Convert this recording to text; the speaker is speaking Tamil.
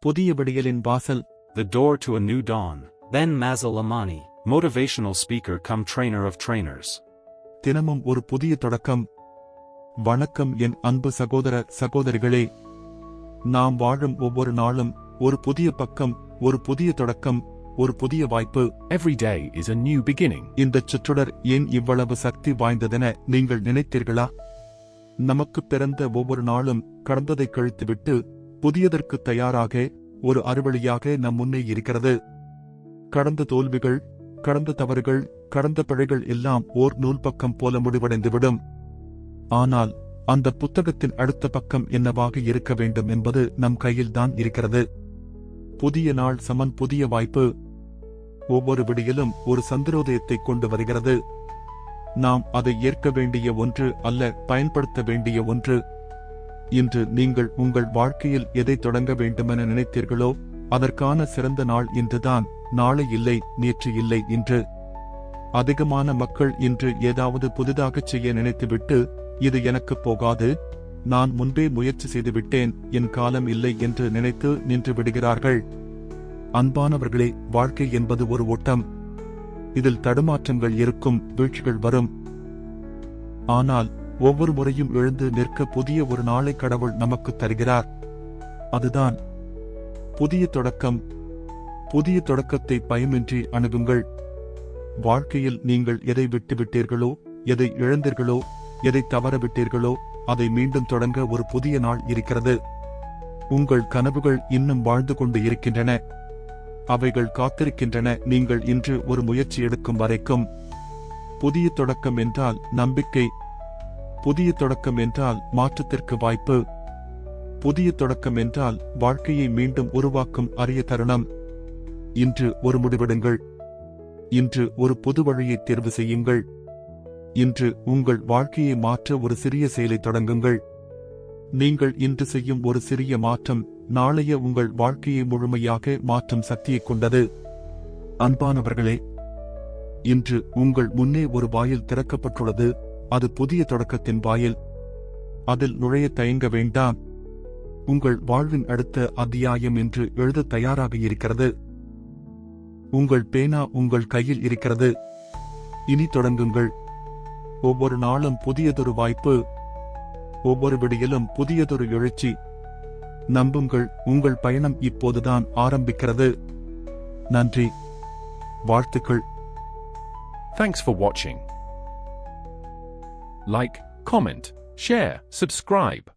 புதிய விடியலின் வாசல். The door to a new dawn. Ben Mazel Amani, motivational speaker cum trainer of trainers. தினமும் ஒரு புதிய தொடக்கம். வணக்கம் என் அன்பு சகோதர சகோதரிகளே. நாம் வாழும் ஒவ்வொரு நாளும் ஒரு புதிய பக்கம், ஒரு புதிய தொடக்கம், ஒரு புதிய வாய்ப்பு. Every day is a new beginning. இந்தச் சுற்றுடர் ஏன் இவ்வளவு சக்தி வாய்ந்ததென நீங்கள் நினைத்தீர்களா? நமக்கு பிறந்த ஒவ்வொரு நாளும் கடந்ததை கழித்துவிட்டு புதியதற்கு தயாராக ஒரு அறுவழியாக நம் முன்னே இருக்கிறது. கடந்த தோல்விகள், கடந்த தவறுகள், கடந்த பிழைகள் எல்லாம் ஓர் நூல் பக்கம் போல முடிவடைந்துவிடும். ஆனால் அந்த புத்தகத்தின் அடுத்த பக்கம் என்னவாக இருக்க வேண்டும் என்பது நம் கையில்தான் இருக்கிறது. புதிய நாள் சமன் புதிய வாய்ப்பு. ஒவ்வொரு விடியலும் ஒரு சந்திரோதயத்தை கொண்டு வருகிறது. நாம் அதை ஏற்க வேண்டிய ஒன்று அல்ல, பயன்படுத்த வேண்டிய ஒன்று. இன்று நீங்கள் உங்கள் வாழ்க்கையில் எதை தொடங்க வேண்டுமென நினைத்தீர்களோ அதற்கான சிறந்த நாள் இன்றுதான். நாளை இல்லை, நேற்று இல்லை, இன்று. அதிகமான மக்கள் இன்று ஏதாவது புதிதாகச் செய்ய நினைத்துவிட்டு, இது எனக்கு போகாது, நான் முன்பே முயற்சி செய்துவிட்டேன், என் காலம் இல்லை என்று நினைத்து நின்று விடுகிறார்கள். அன்பானவர்களே, வாழ்க்கை என்பது ஒரு ஓட்டம். இதில் தடுமாற்றங்கள் இருக்கும், வீழ்ச்சிகள் வரும். ஆனால் ஒவ்வொரு முறையும் எழுந்து நிற்க புதிய ஒரு நாளை கடவுள் நமக்கு தருகிறார். அதுதான் புதிய தொடக்கம். புதிய தொடக்கத்தை பயமின்றி அணுகுங்கள். வாழ்க்கையில் நீங்கள் எதை விட்டுவிட்டீர்களோ, எதை இழந்தீர்களோ, எதை தவறவிட்டீர்களோ அதை மீண்டும் தொடங்க ஒரு புதிய நாள் இருக்கிறது. உங்கள் கனவுகள் இன்னும் வாழ்ந்து கொண்டு இருக்கின்றன. அவைகள் காத்திருக்கின்றன, நீங்கள் இன்று ஒரு முயற்சி எடுக்கும் வரைக்கும். புதிய தொடக்கம் என்றால் நம்பிக்கை. புதிய தொடக்கம் என்றால் மாற்றத்திற்கு வாய்ப்பு. புதிய தொடக்கம் என்றால் வாழ்க்கையை மீண்டும் உருவாக்கும் அரிய தருணம். இன்று ஒரு முடிவெடுங்கள். இன்று ஒரு புது வழியை தேர்வு செய்யுங்கள். இன்று உங்கள் வாழ்க்கையை மாற்ற ஒரு சிறிய செயலை தொடங்குங்கள். நீங்கள் இன்று செய்யும் ஒரு சிறிய மாற்றம் நாளைய உங்கள் வாழ்க்கையை முழுமையாக மாற்றும் சக்தியை கொண்டது. அன்பானவர்களே, இன்று உங்கள் முன்னே ஒரு வாயில் திறக்கப்பட்டுள்ளது. அது புதிய தொடக்கத்தின் வாயில். அதில் நுழைய தயங்க வேண்டாம். உங்கள் வாழ்வின் அடுத்த அத்தியாயம் இன்று எழுத தயாராக இருக்கிறது. உங்கள் பேனா உங்கள் கையில் இருக்கிறது. இனி தொடங்குங்கள். ஒவ்வொரு நாளும் புதியதொரு வாய்ப்பு. ஒவ்வொரு விடியலும் புதியதொரு எழுச்சி. நம்புங்கள், உங்கள் பயணம் இப்போதுதான் ஆரம்பிக்கிறது. நன்றி, வாழ்த்துக்கள். Thanks for watching. Like, comment, share, subscribe.